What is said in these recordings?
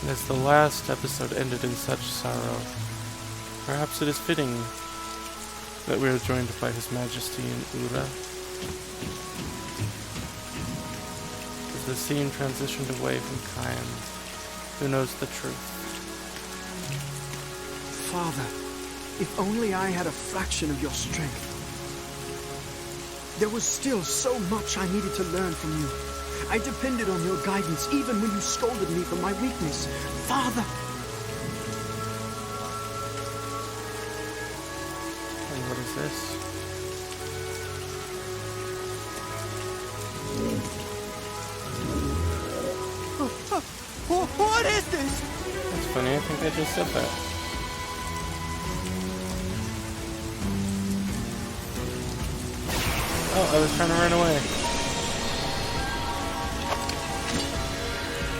As the last episode ended in such sorrow, perhaps it is fitting that we are joined by His Majesty in Uhra. As the scene transitioned away from Kaim, who knows the truth? Father, if only I had a fraction of your strength. There was still so much I needed to learn from you. I depended on your guidance even when you scolded me for my weakness. Father! And what is this? What is this? That's funny, I think I just said that. Oh, I was trying to run away.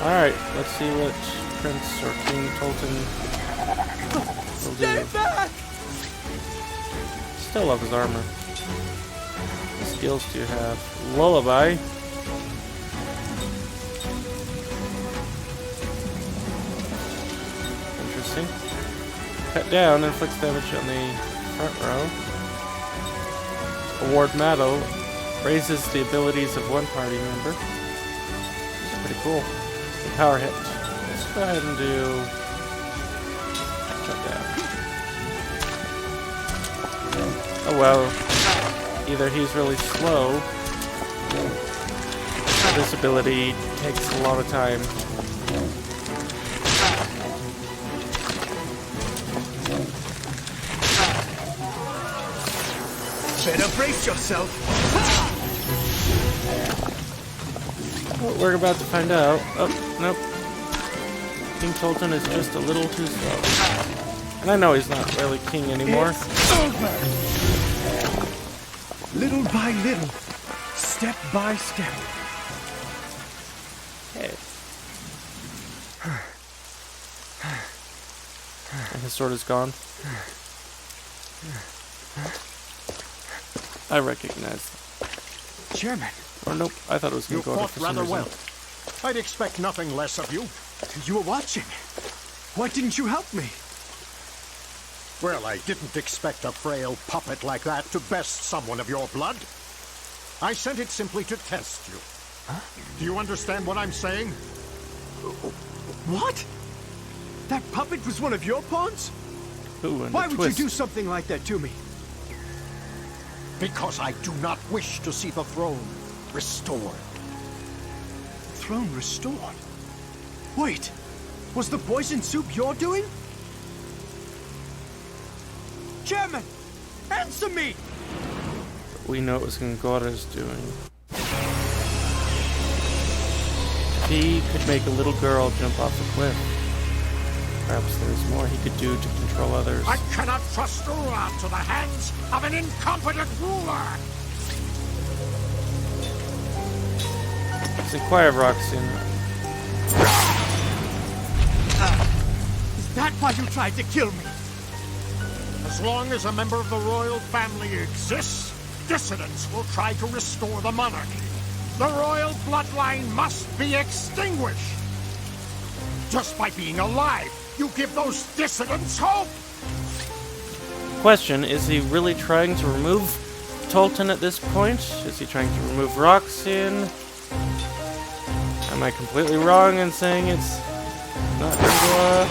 Alright, let's see what Prince or King Tolten will do. Stay back! Still love his armor. What skills do you have? Lullaby. Interesting. Cut down, inflicts damage on the front row. Award Matto raises the abilities of one party member. This is pretty cool. The power hit. Let's go ahead and do cut down. Oh well. Either he's really slow, or this ability takes a lot of time. Better brace yourself. Well, we're about to find out. Oh, nope. King Tolten is just a little too slow. And I know he's not really king anymore. It's over. Little by little, step by step. Hey. And his sword is gone. I recognize that. Chairman. Or nope, I thought it was going to go to for some reason. Well. I'd expect nothing less of you. You were watching. Why didn't you help me? Well, I didn't expect a frail puppet like that to best someone of your blood. I sent it simply to test you. Huh? Do you understand what I'm saying? What? That puppet was one of your pawns? Ooh, and Why a would twist. you do something like that to me? Because I do not wish to see the throne restored. Throne restored? Wait, was the poison soup your doing? Chairman, answer me! We know it was Ngor's doing. If he could make a little girl jump off a cliff, perhaps there's more he could do to control others. I cannot trust Uhra to the hands of an incompetent ruler! Let's inquire of Roxanne. Is that why you tried to kill me? As long as a member of the royal family exists, dissidents will try to restore the monarchy. The royal bloodline must be extinguished. Just by being alive, you give those dissidents hope! Question, is he really trying to remove Tolten at this point? Is he trying to remove Roxanne? Am I completely wrong in saying it's not Ngor?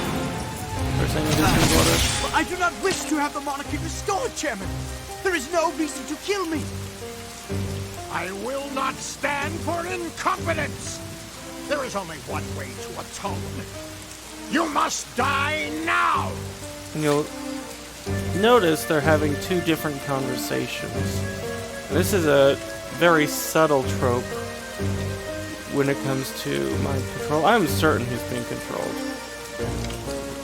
Or saying it is Ngor? I do not wish to have the monarchy restored, Chairman. There is no reason to kill me. I will not stand for incompetence! There is only one way to atone. You must die now! And you'll notice they're having two different conversations. This is a very subtle trope when it comes to mind control. I'm certain he's being controlled.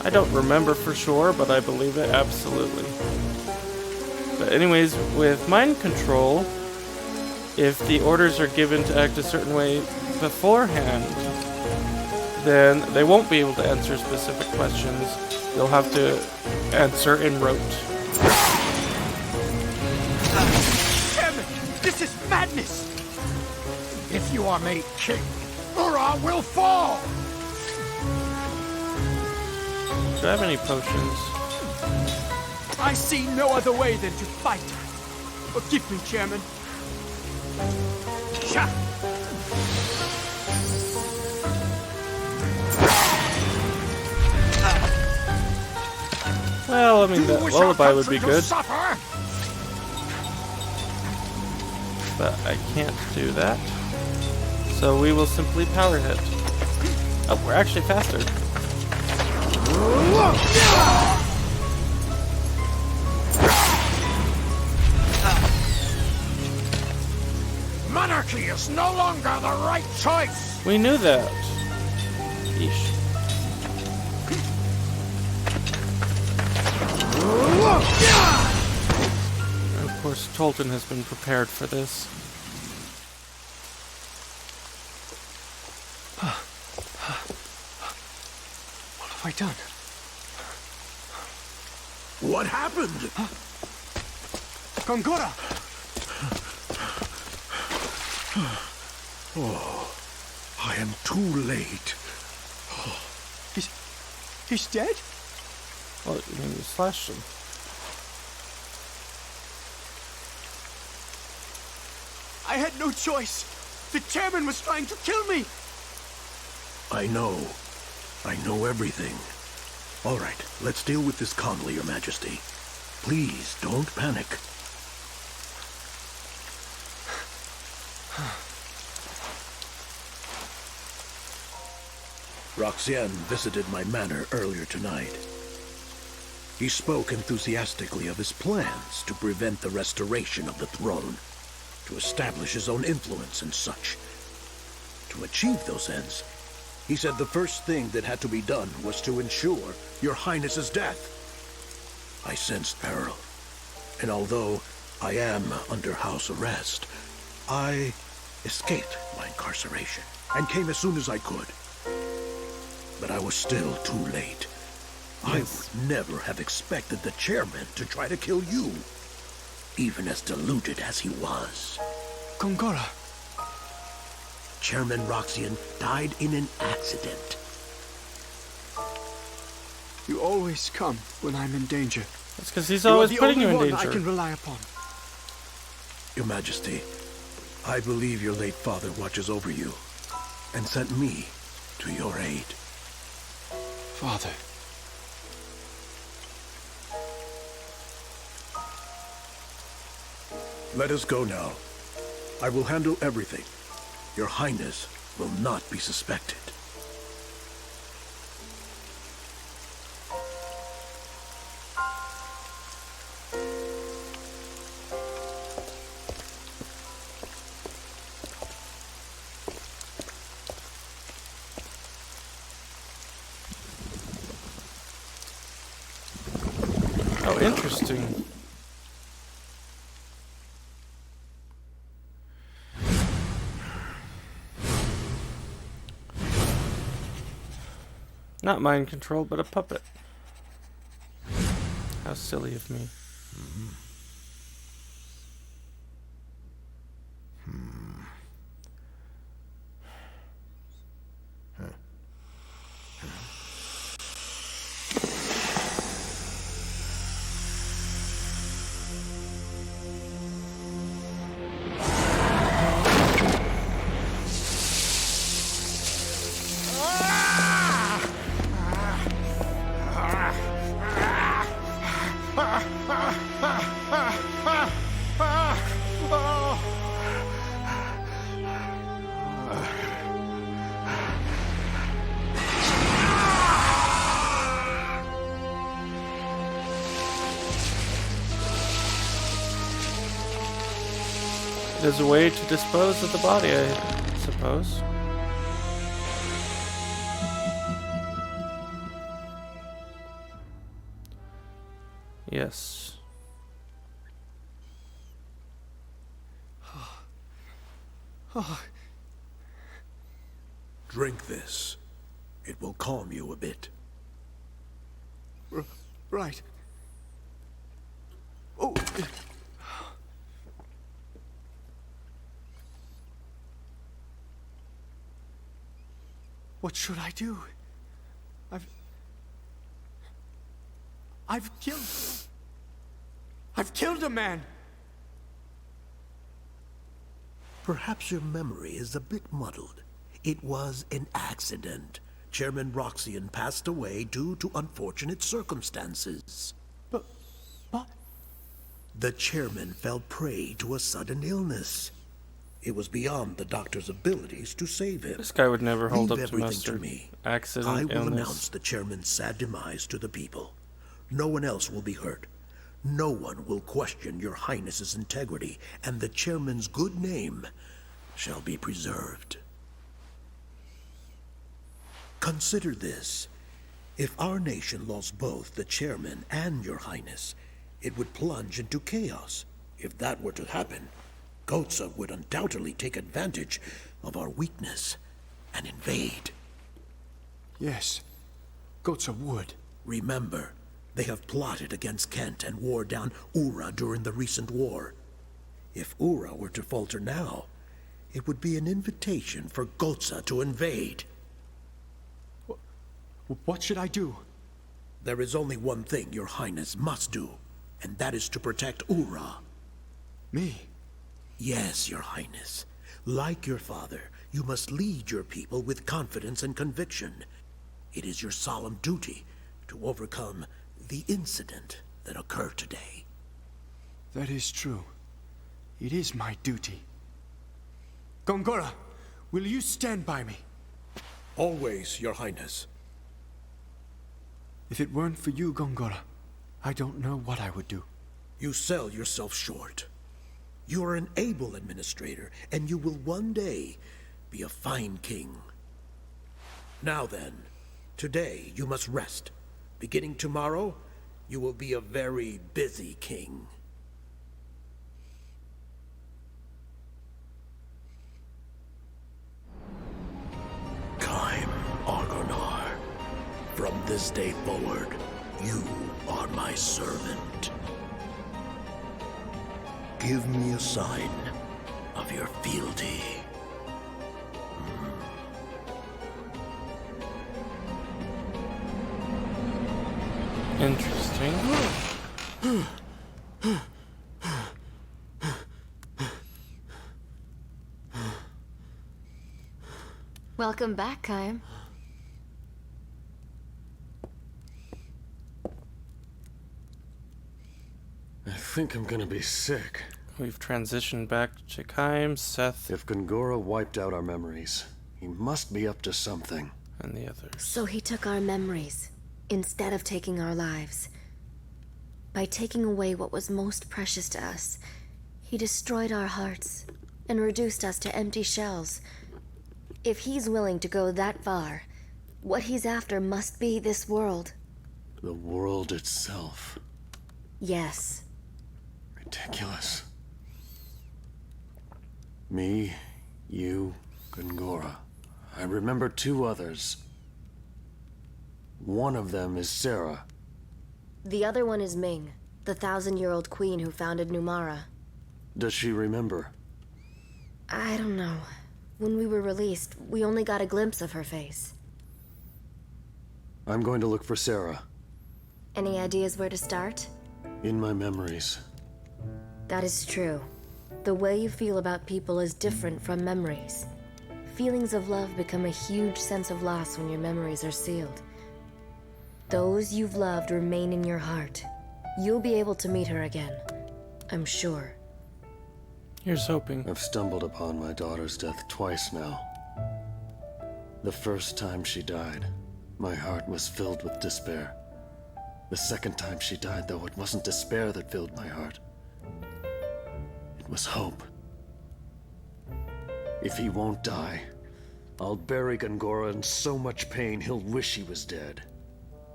I don't remember for sure, but I believe it absolutely. But anyways, with mind control, if the orders are given to act a certain way beforehand, then they won't be able to answer specific questions. They'll have to answer en rote. Chairman, this is madness! If you are made king, Uhra will fall! Do I have any potions? I see no other way than to fight. Forgive me, Chairman. Sha! Well, I mean, that lullaby would be good, Suffer? but I can't do that. So we will simply power hit. Oh, we're actually faster. Monarchy is no longer the right choice. We knew that. Yeesh. And of course, Tolten has been prepared for this. What have I done? What happened? Gongora! I am too late. He's dead? Well, you mean you slashed him? I had no choice. The chairman was trying to kill me. I know everything. All right, let's deal with this calmly, Your Majesty. Please, don't panic. Roxanne visited my manor earlier tonight. He spoke enthusiastically of his plans to prevent the restoration of the throne, to establish his own influence and such. To achieve those ends, he said the first thing that had to be done was to ensure Your Highness's death. I sensed peril, and although I am under house arrest, I escaped my incarceration and came as soon as I could. But I was still too late. I would never have expected the chairman to try to kill you, even as deluded as he was. Gongora. Chairman Roxian died in an accident. You always come when I'm in danger. That's because he's always putting you in the only danger. one I can rely upon. Your Majesty, I believe your late father watches over you, and sent me to your aid. Father. Let us go now. I will handle everything. Your Highness will not be suspected. Oh, interesting. Not mind control, but a puppet. How silly of me. There's a way to dispose of the body, I suppose. Yes. Drink this. It will calm you a bit. Right. Oh. What should I do? I've killed a man! Perhaps your memory is a bit muddled. It was an accident. Chairman Roxian passed away due to unfortunate circumstances. But... The chairman fell prey to a sudden illness. It was beyond the doctor's abilities to save him. This guy would never hold Leave up to everything mustard. to me. Accident, I will illness. announce the chairman's sad demise to the people. No one else will be hurt. No one will question your highness's integrity, and the chairman's good name shall be preserved. Consider this. If our nation lost both the chairman and your highness, it would plunge into chaos. If that were to happen, Gotza would undoubtedly take advantage of our weakness and invade. Yes, Gotza would. Remember, they have plotted against Kent and wore down Uhra during the recent war. If Uhra were to falter now, it would be an invitation for Gotza to invade. What should I do? There is only one thing your highness must do, and that is to protect Uhra. Me? Yes, your highness. Like your father, you must lead your people with confidence and conviction. It is your solemn duty to overcome the incident that occurred today. That is true. It is my duty. Gongora, will you stand by me? Always, your highness. If it weren't for you, Gongora, I don't know what I would do. You sell yourself short. You are an able administrator, and you will one day be a fine king. Now then, today you must rest. Beginning tomorrow, you will be a very busy king. Kaim Argonar, from this day forward, you are my servant. Give me a sign of your fealty. Interesting. Welcome back, Kaim. I think I'm gonna be sick. We've transitioned back to Kaim, Seth, If Gongora wiped out our memories, he must be up to something. and the others. So he took our memories, instead of taking our lives. By taking away what was most precious to us, he destroyed our hearts, and reduced us to empty shells. If he's willing to go that far, what he's after must be this world. The world itself. Yes. Ridiculous. Me, you, Gongora. I remember two others. One of them is Sarah. The other one is Ming, the 1,000-year-old queen who founded Numara. Does she remember? I don't know. When we were released, we only got a glimpse of her face. I'm going to look for Sarah. Any ideas where to start? In my memories. That is true. The way you feel about people is different from memories. Feelings of love become a huge sense of loss when your memories are sealed. Those you've loved remain in your heart. You'll be able to meet her again, I'm sure. Here's hoping. I've stumbled upon my daughter's death twice now. The first time she died, my heart was filled with despair. The second time she died, though, it wasn't despair that filled my heart. It was hope. If he won't die, I'll bury Gongora in so much pain he'll wish he was dead.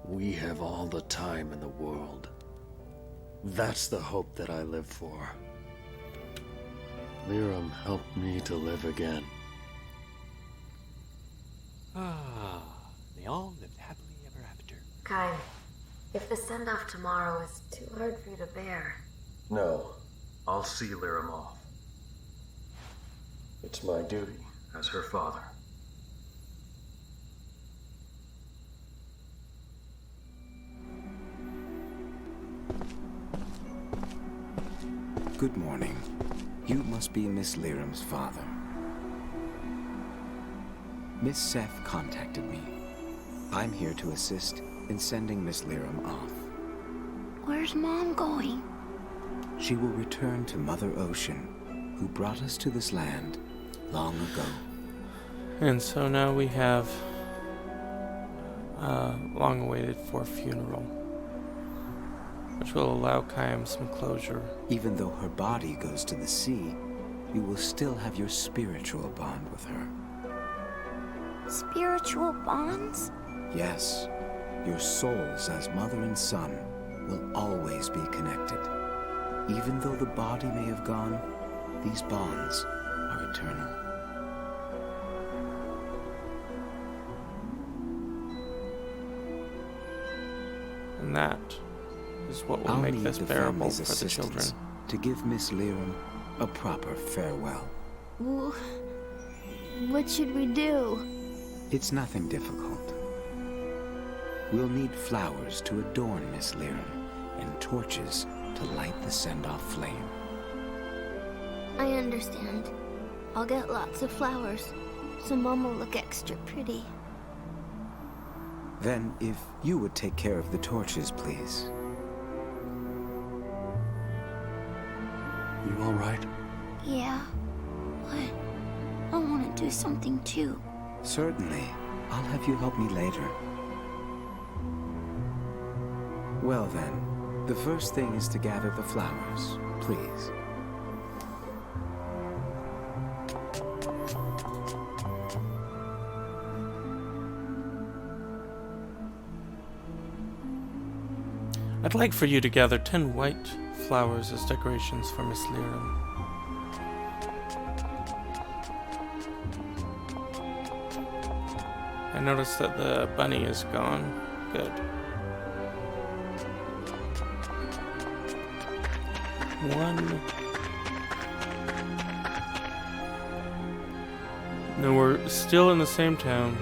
We have all the time in the world. That's the hope that I live for. Lirum helped me to live again. They all lived happily ever after. Kaim, if the send-off tomorrow is too hard for you to bear... No, I'll see Lirum off. It's my duty as her father. Good morning. You must be Miss Lirum's father. Miss Seth contacted me. I'm here to assist in sending Miss Lirum off. Where's Mom going? She will return to Mother Ocean, who brought us to this land long ago. And so now we have a long-awaited funeral, which will allow Kaim some closure. Even though her body goes to the sea, you will still have your spiritual bond with her. Spiritual bonds? Yes, your souls as mother and son will always be connected. Even though the body may have gone, these bonds are eternal. And that is what will make this bearable for the children. To give Miss Lirum a proper farewell. What should we do? It's nothing difficult. We'll need flowers to adorn Miss Lirum and torches to light the send-off flame. I understand. I'll get lots of flowers, so Mom will look extra pretty. Then, if you would take care of the torches, please. You all right? Yeah. What? I want to do something too. Certainly. I'll have you help me later. Well then, the first thing is to gather the flowers, please. I'd like for you to gather 10 white flowers as decorations for Miss Lirum. I noticed that the bunny is gone. Good. One. No, we're still in the same town.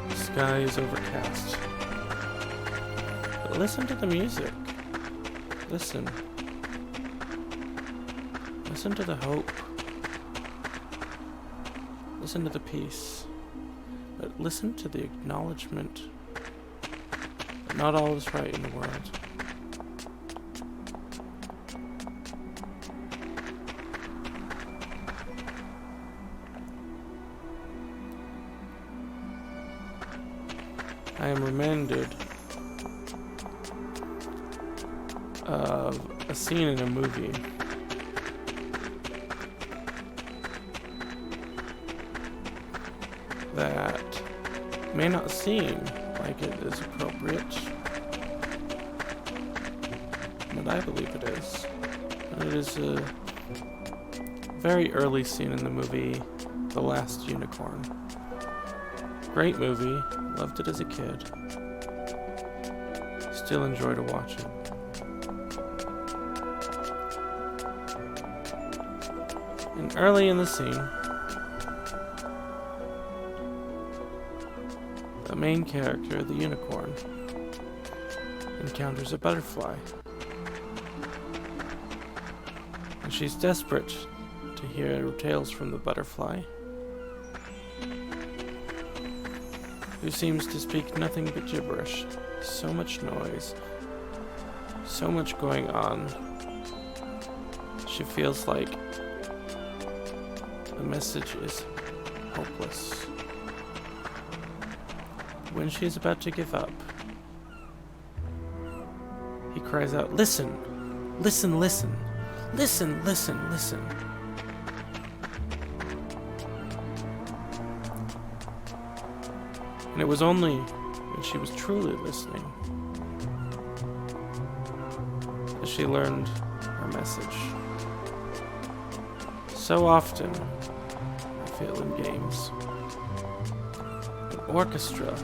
The sky is overcast. But listen to the music. Listen. Listen to the hope. Listen to the peace. But listen to the acknowledgement that not all is right in the world. I am reminded of a scene in a movie that may not seem like it is appropriate, but I believe it is. And it is a very early scene in the movie The Last Unicorn. Great movie, loved it as a kid. Still enjoy to watch it. And early in the scene, the main character, the unicorn, encounters a butterfly. And she's desperate to hear tales from the butterfly, who seems to speak nothing but gibberish. So much noise, so much going on. She feels like the message is hopeless. When she is about to give up, he cries out, "Listen! Listen, listen! Listen, listen, listen!" And it was only when she was truly listening that she learned her message. So often, I feel in games, an orchestra,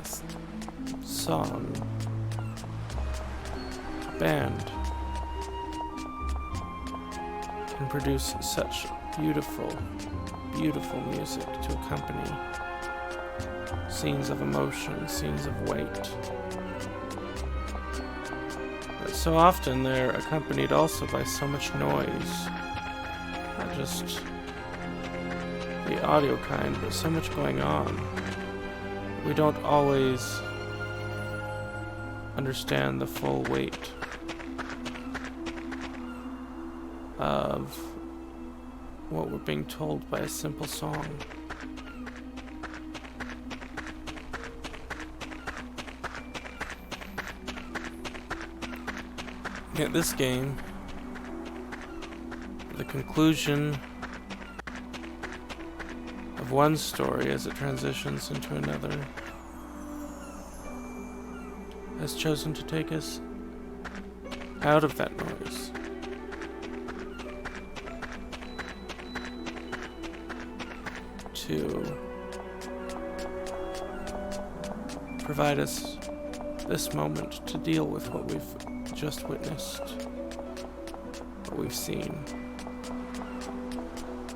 a song, a band can produce such beautiful, beautiful music to accompany scenes of emotion, scenes of weight, that So often they're accompanied also by so much noise. Not just the audio kind, but so much going on. We don't always understand the full weight of what we're being told by a simple song. Yet this game, the conclusion of one story as it transitions into another, has chosen to take us out of that noise. To provide us this moment to deal with what we've just witnessed, what we've seen.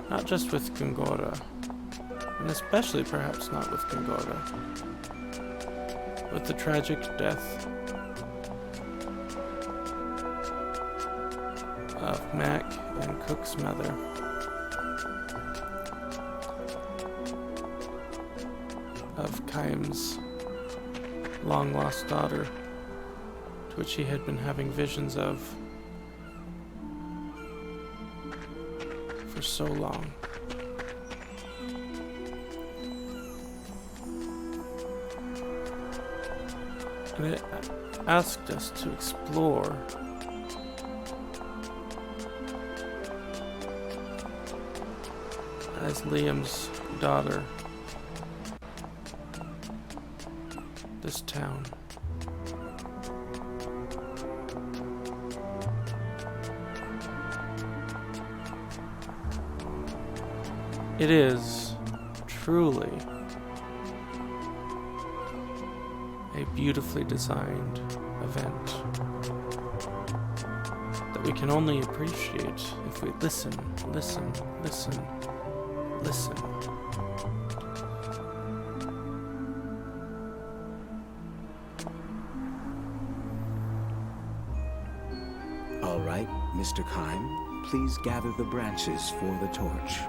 Not just with Gongora, and especially perhaps not with Gongora, with the tragic death of Mack and Cooke's mother. Of Kaim's long-lost daughter, to which he had been having visions of for so long. And it asked us to explore as Liam's daughter this town. It is truly a beautifully designed event that we can only appreciate if we listen. All right, Mr. Kaim, please gather the branches for the torch.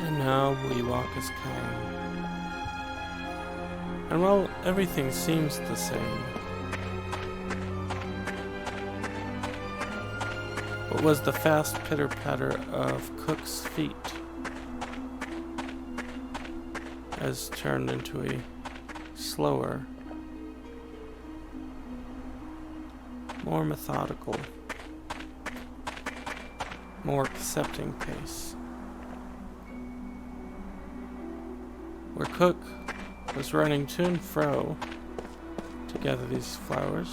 And now we walk as Kaim. And while everything seems the same, what was the fast pitter-patter of Cooke's feet has turned into a slower, more methodical, more accepting pace. Where Cooke was running to and fro to gather these flowers,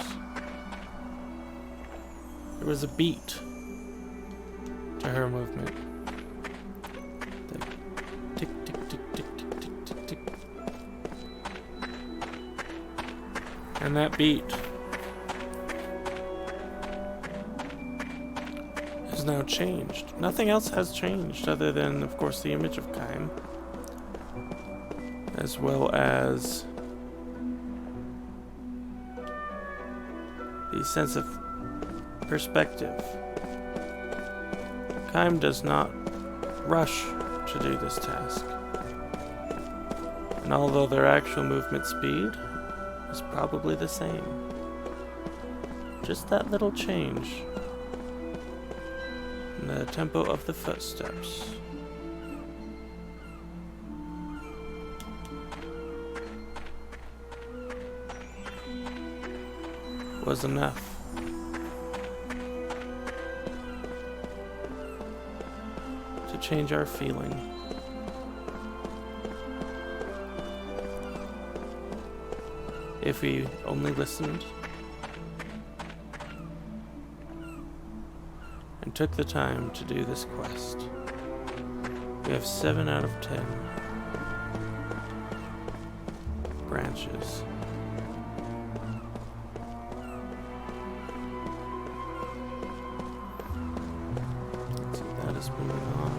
there was a beat to her movement. The tick, tick, tick, tick, tick, tick, tick, tick. And that beat is now changed. Nothing else has changed other than, of course, the image of Kaim, as well as the sense of perspective. Kaim does not rush to do this task. And although their actual movement speed is probably the same, just that little change in the tempo of the footsteps was enough to change our feeling. If we only listened and took the time to do this quest. We have 7 out of 10 branches. us moving on.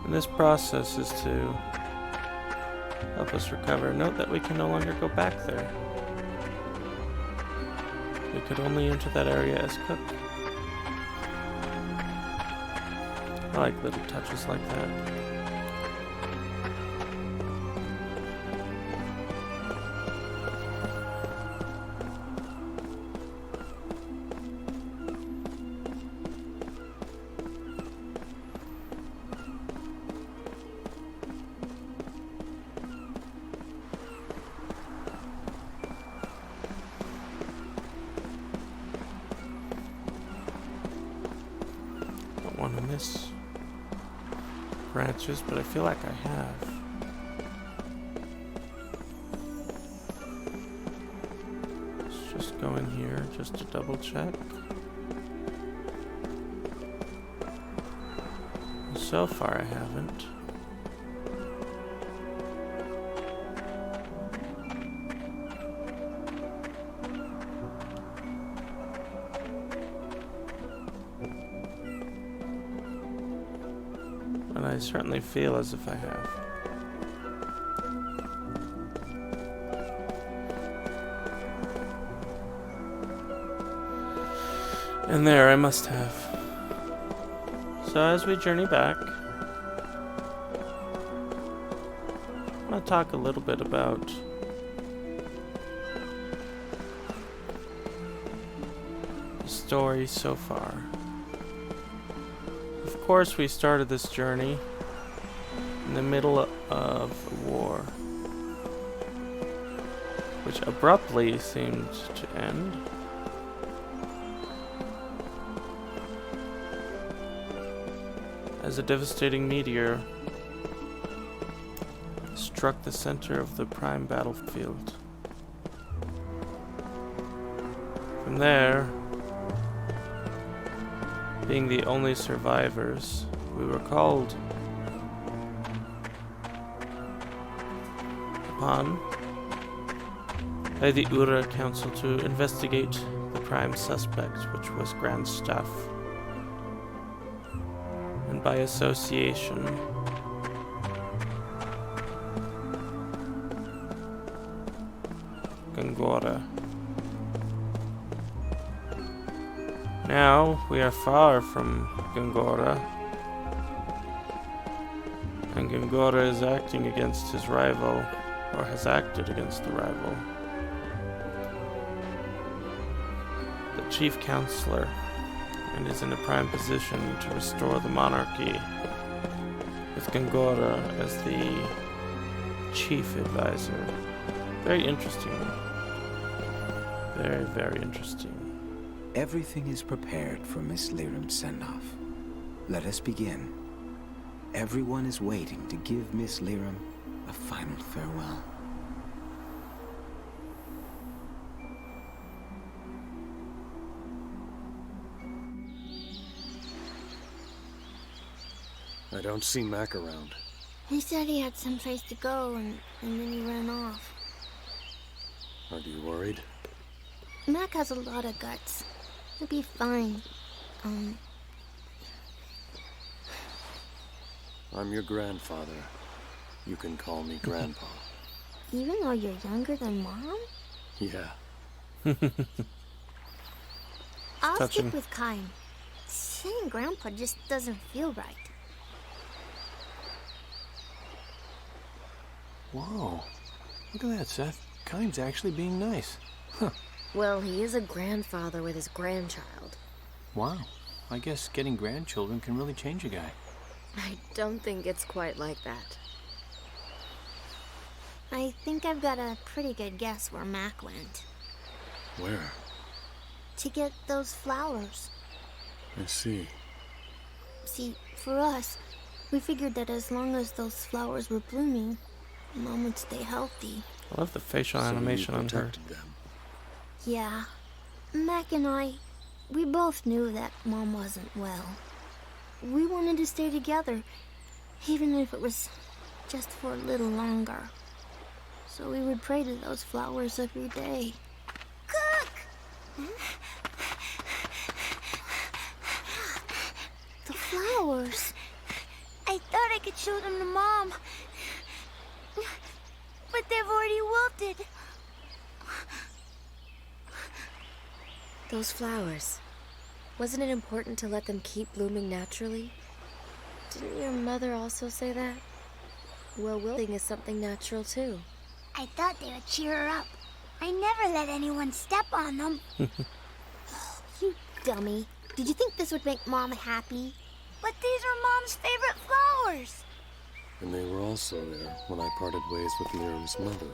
And this process is to help us recover. Note that we can no longer go back there. We could only enter that area as Cooke. I like little touches like that. Want to miss branches, but I feel like I have. Let's just go in here just to double check. So far I haven't. I certainly feel as if I have. And there, I must have. So as we journey back, I want to talk a little bit about the story so far. Of course, we started this journey in the middle of a war, which abruptly seemed to end. As a devastating meteor struck the center of the prime battlefield. From there, being the only survivors, we were called upon by the Uhra Council to investigate the prime suspect, which was Grand Staff, and by association, Gangora. Now we are far from Gangora, and Gangora is acting against his rival, or has acted against the rival, the Chief Counselor, and is in a prime position to restore the monarchy, with Gangora as the chief advisor. Very interesting. Very, very interesting. Everything is prepared for Miss Lirum's send-off. Let us begin. Everyone is waiting to give Miss Lirum a final farewell. I don't see Mack around. He said he had someplace to go, and then he ran off. Are you worried? Mack has a lot of guts. He'll be fine. I'm your grandfather. You can call me Grandpa. Even though you're younger than Mom? Yeah. I'll touching. stick with Kaim. Saying Grandpa just doesn't feel right. Whoa. Look at that, Seth. Kaim's actually being nice. Huh. Well, he is a grandfather with his grandchild. Wow. I guess getting grandchildren can really change a guy. I don't think it's quite like that. I think I've got a pretty good guess where Mack went. Where? To get those flowers. I see. See, for us, we figured that as long as those flowers were blooming, Mom would stay healthy. I love the facial So you animation on her. protected them. Yeah. Mack and I, we both knew that Mom wasn't well. We wanted to stay together, even if it was just for a little longer. So we would pray to those flowers every day. Cook! The flowers. I thought I could show them to Mom. But they've already wilted. Those flowers. Wasn't it important to let them keep blooming naturally? Didn't your mother also say that? Well, wilting is something natural too. I thought they would cheer her up. I never let anyone step on them. You dummy. Did you think this would make Mom happy? But these are Mom's favorite flowers. And they were also there when I parted ways with Lirum's mother,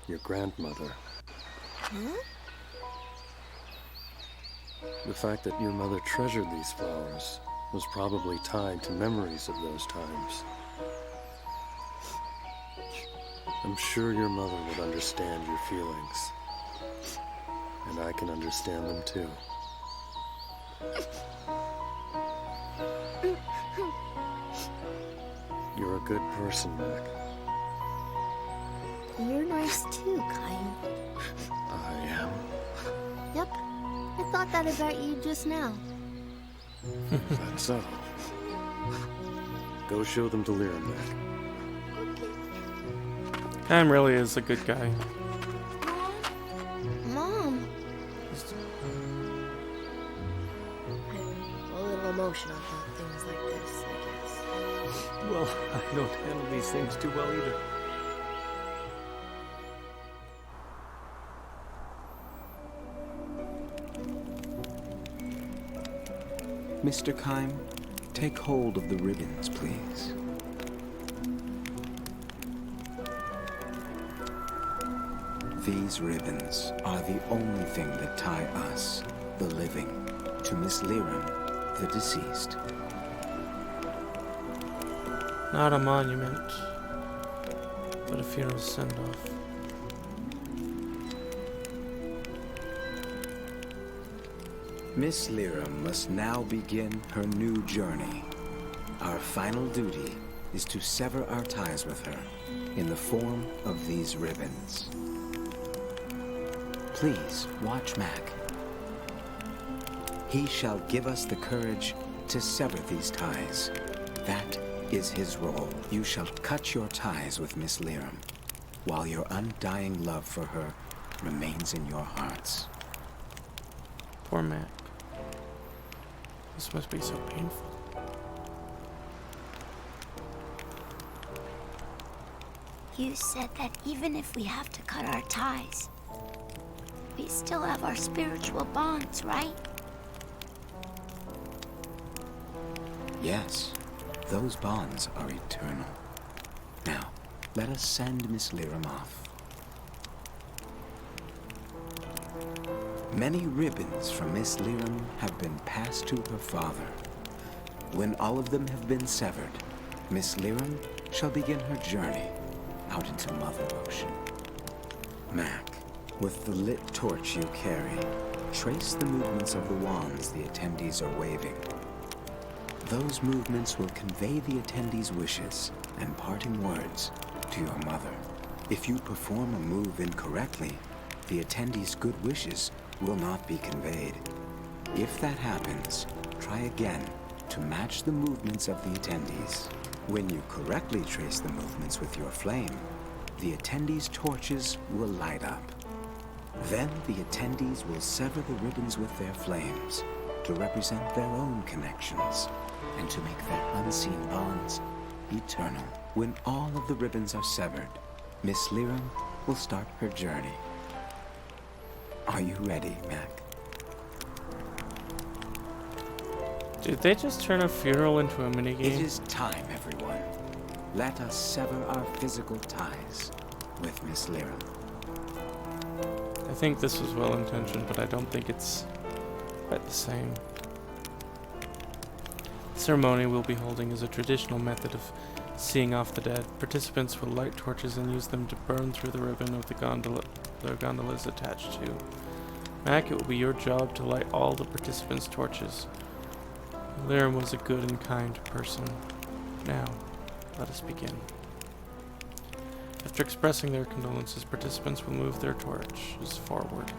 your grandmother. Huh? The fact that your mother treasured these flowers was probably tied to memories of those times. I'm sure your mother would understand your feelings. And I can understand them too. You're a good person, Mack. You're nice too, Kaim. I am. Yep. I thought that about you just now. That's so. Go show them to Lirum, Mack. Kaim really is a good guy. Mom. I'm a little emotional about things like this, I guess. Well, I don't handle these things too well either. Mr. Kaim, take hold of the ribbons, please. These ribbons are the only thing that tie us, the living, to Miss Lirum, the deceased. Not a monument, but a funeral send-off. Miss Lirum must now begin her new journey. Our final duty is to sever our ties with her in the form of these ribbons. Please watch Mack. He shall give us the courage to sever these ties. That is his role. You shall cut your ties with Miss Lirum, while your undying love for her remains in your hearts. Poor Mack. This must be so painful. You said that even if we have to cut our ties, we still have our spiritual bonds, right? Yes, those bonds are eternal. Now, let us send Miss Lirum off. Many ribbons from Miss Lirum have been passed to her father. When all of them have been severed, Miss Lirum shall begin her journey out into Mother Ocean. Mack, with the lit torch you carry, trace the movements of the wands the attendees are waving. Those movements will convey the attendees' wishes and parting words to your mother. If you perform a move incorrectly, the attendees' good wishes will not be conveyed. If that happens, try again to match the movements of the attendees. When you correctly trace the movements with your flame, the attendees' torches will light up. Then the attendees will sever the ribbons with their flames to represent their own connections and to make their unseen bonds eternal. When all of the ribbons are severed, Miss Lirum will start her journey. Are you ready, Mack? Did they just turn a funeral into a minigame? It is time, everyone. Let us sever our physical ties with Miss Lirum. I think this was well intentioned, but I don't think it's quite the same. The ceremony we'll be holding is a traditional method of seeing off the dead. Participants will light torches and use them to burn through the ribbon of the gondola their gondola is attached to. Mack, it will be your job to light all the participants' torches. Lirum was a good and kind person. Now, let us begin. After expressing their condolences, participants will move their torches forward.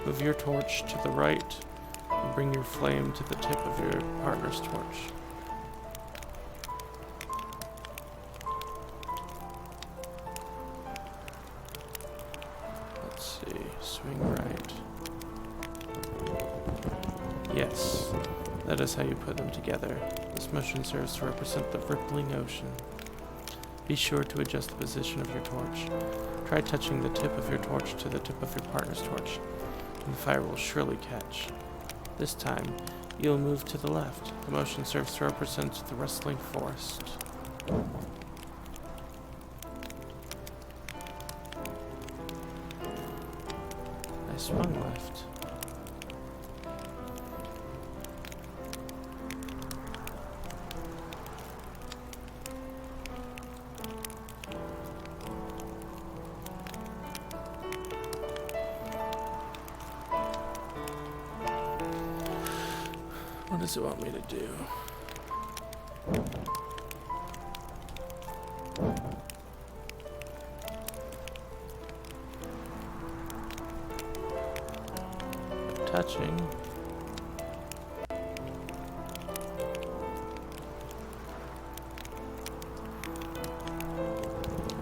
Move your torch to the right and bring your flame to the tip of your partner's torch. Let's see, swing right. Yes, that is how you put them together. This motion serves to represent the rippling ocean. Be sure to adjust the position of your torch. Try touching the tip of your torch to the tip of your partner's torch, and the fire will surely catch. This time, you'll move to the left. The motion serves to represent the rustling forest. I swung left. What does it want me to do? Touching.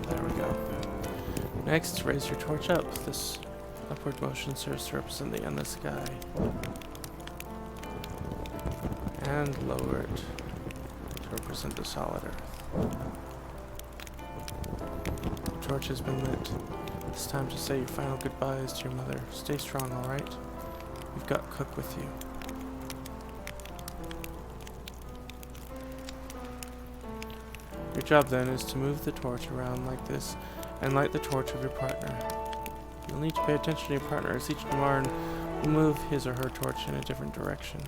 There we go. Next, raise your torch up. This upward motion serves to represent the endless sky. And lower it to represent the solid earth. The torch has been lit. It's time to say your final goodbyes to your mother. Stay strong, alright? You've got Cooke with you. Your job then is to move the torch around like this and light the torch of your partner. You'll need to pay attention to your partner as each Namaran will move his or her torch in a different direction.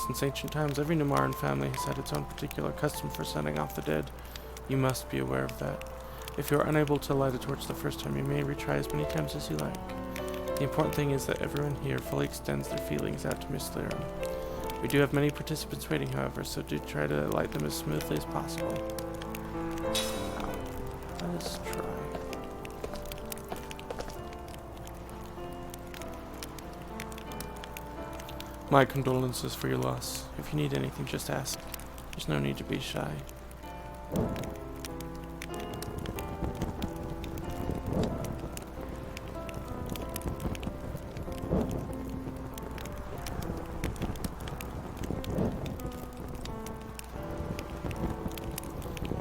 Since ancient times, every Namaran family has had its own particular custom for sending off the dead. You must be aware of that. If you are unable to light a torch the first time, you may retry as many times as you like. The important thing is that everyone here fully extends their feelings out to Miss Lirum. We do have many participants waiting, however, so do try to light them as smoothly as possible. Let us try. My condolences for your loss. If you need anything, just ask. There's no need to be shy.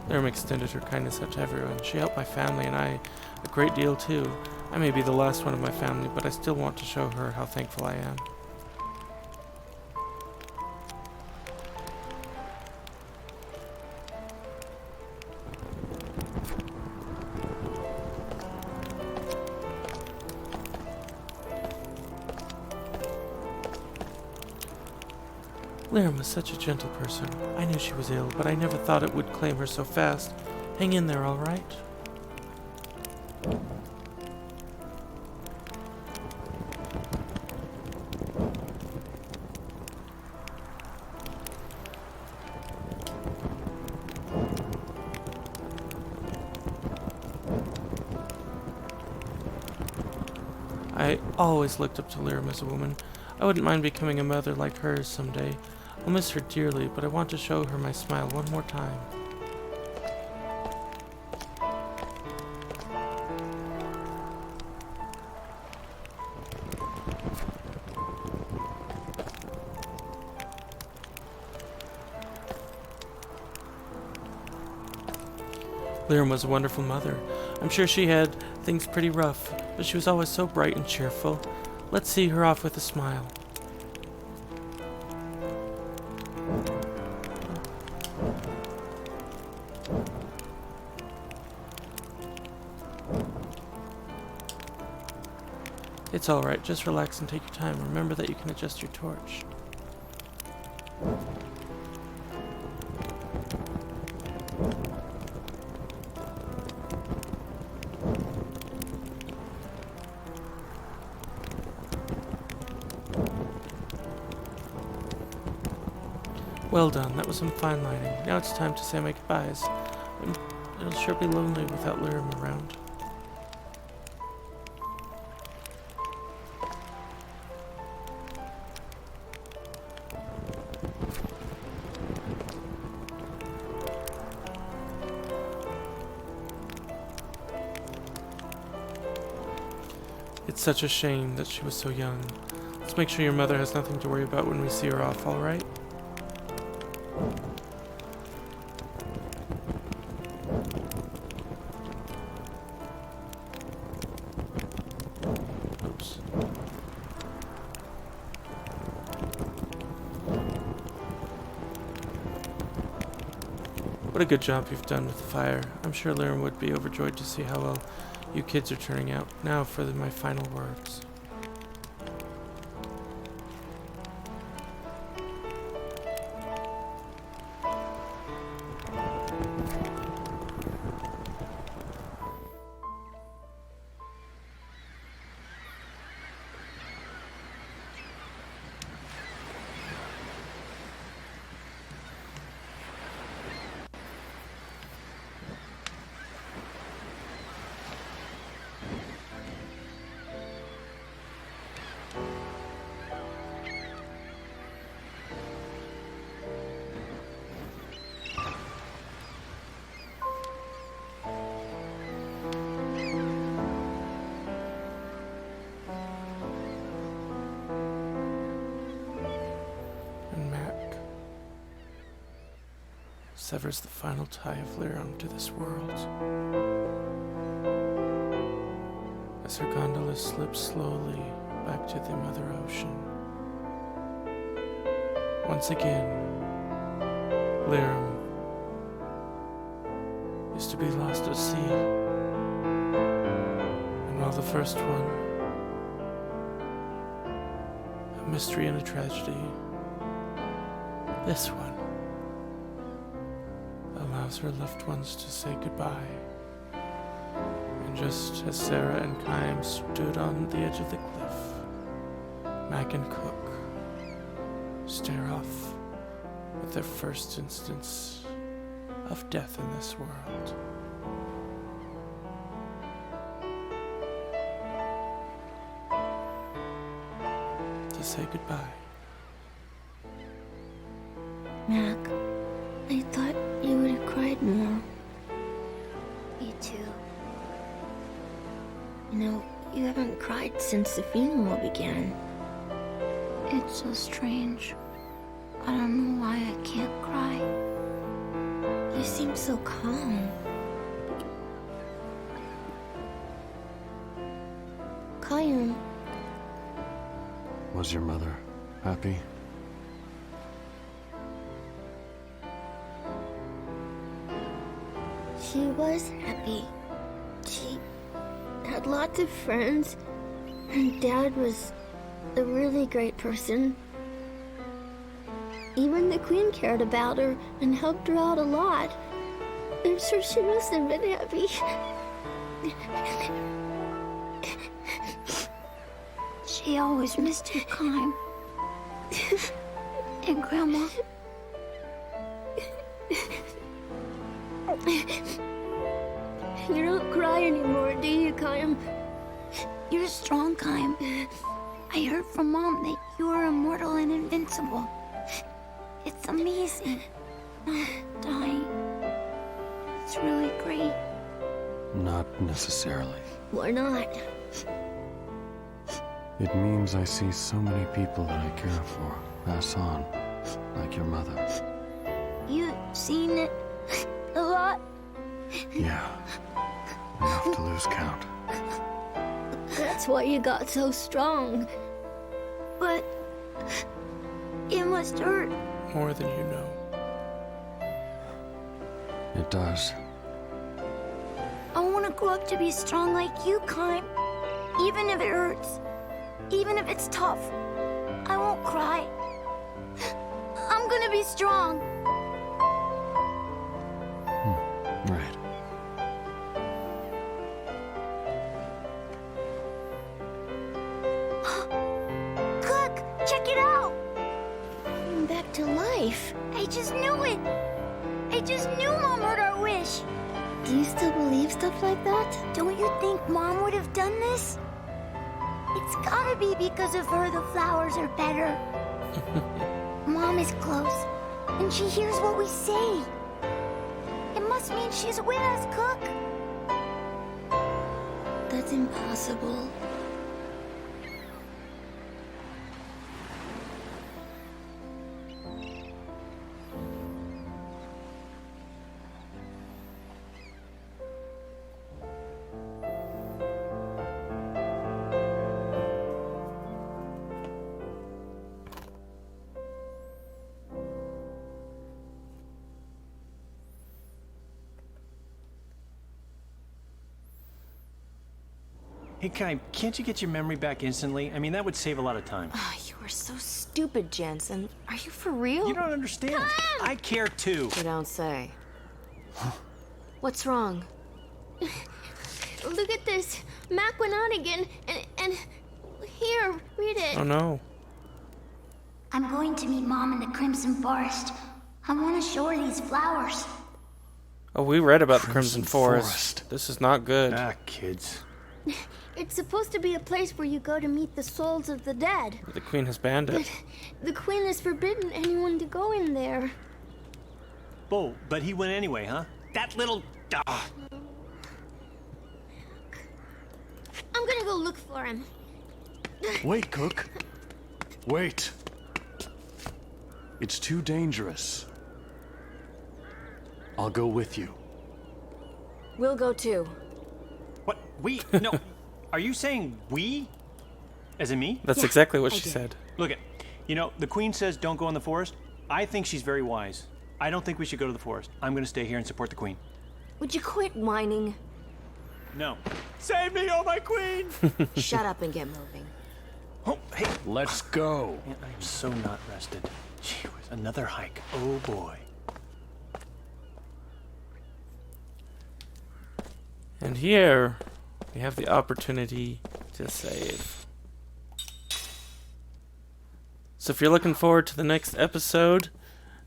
Lirum extended her kindness out to everyone. She helped my family and I a great deal too. I may be the last one of my family, but I still want to show her how thankful I am. Lirum was such a gentle person. I knew she was ill, but I never thought it would claim her so fast. Hang in there, all right? I always looked up to Lirum as a woman. I wouldn't mind becoming a mother like hers someday. I'll miss her dearly, but I want to show her my smile one more time. Lirum was a wonderful mother. I'm sure she had things pretty rough, but she was always so bright and cheerful. Let's see her off with a smile. It's alright, just relax and take your time. Remember that you can adjust your torch. Well done. That was some fine lighting. Now it's time to say my goodbyes. It'll sure be lonely without Lirum around. It's such a shame that she was so young. Let's make sure your mother has nothing to worry about when we see her off, all right? Oops. What a good job you've done with the fire. I'm sure Lirum would be overjoyed to see how well you kids are turning out. Now for my final words. Severs the final tie of Lirum to this world. As her gondola slips slowly back to the Mother Ocean. Once again, Lirum is to be lost at sea. And while the first one, a mystery and a tragedy, this one allows her loved ones to say goodbye. And just as Sarah and Kaim stood on the edge of the cliff, Mack and Cooke stare off with their first instance of death in this world. To say goodbye. Mack, I thought you would have cried more. Me too. You know, you haven't cried since the funeral began. It's so strange. I don't know why I can't cry. You seem so calm. Kaim. Was your mother happy? She was happy. She had lots of friends, and Dad was a really great person. Even the Queen cared about her and helped her out a lot. I'm sure she must have been happy. She always missed you, Kaim. And Grandma. You don't cry anymore, do you, Kaim? You're strong, Kaim. I heard from Mom that you are immortal and invincible. It's amazing. Not dying. It's really great. Not necessarily. Why not? It means I see so many people that I care for pass on, like your mother. You've seen it a lot? Yeah, enough to lose count. That's why you got so strong. But it must hurt. More than you know. It does. I want to grow up to be strong like you, Kaim. Even if it hurts. Even if it's tough. I won't cry. I'm gonna be strong. Right. Look! Check it out! I'm back to life. I Do you still believe stuff like that? Don't you think Mom would have done this? It's gotta be because of her the flowers are better. Mom is close, and she hears what we say. It must mean she's with us, Cooke. That's impossible. Hey, Kaim, can't you get your memory back instantly? I mean, that would save a lot of time. Oh, you are so stupid, Jansen. Are you for real? You don't understand. I care too. You don't say. What's wrong? Look at this. Mack went out again, and here, read it. Oh no. I'm going to meet Mom in the Crimson Forest. I want to show her these flowers. Oh, we read about the Crimson Forest. This is not good. Ah, kids. It's supposed to be a place where you go to meet the souls of the dead. The Queen has banned it. The Queen has forbidden anyone to go in there. Oh, but he went anyway, huh? That little... I'm gonna go look for him. Wait, Cooke. Wait. It's too dangerous. I'll go with you. We'll go too. What? We? No. Are you saying we? As in me? That's exactly what she said. Look it. You know, the Queen says don't go in the forest. I think she's very wise. I don't think we should go to the forest. I'm going to stay here and support the Queen. Would you quit whining? No. Save me, oh my Queen! Shut up and get moving. Oh, hey. Let's go. Man, I am so not rested. Gee whiz, another hike. Oh boy. And here, we have the opportunity to save. So if you're looking forward to the next episode,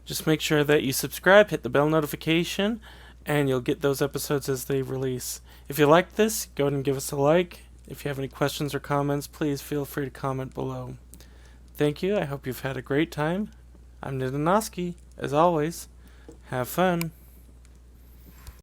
just make sure that you subscribe, hit the bell notification, and you'll get those episodes as they release. If you like this, go ahead and give us a like. If you have any questions or comments, please feel free to comment below. Thank you. I hope you've had a great time. I'm Ndonosci. As always, have fun.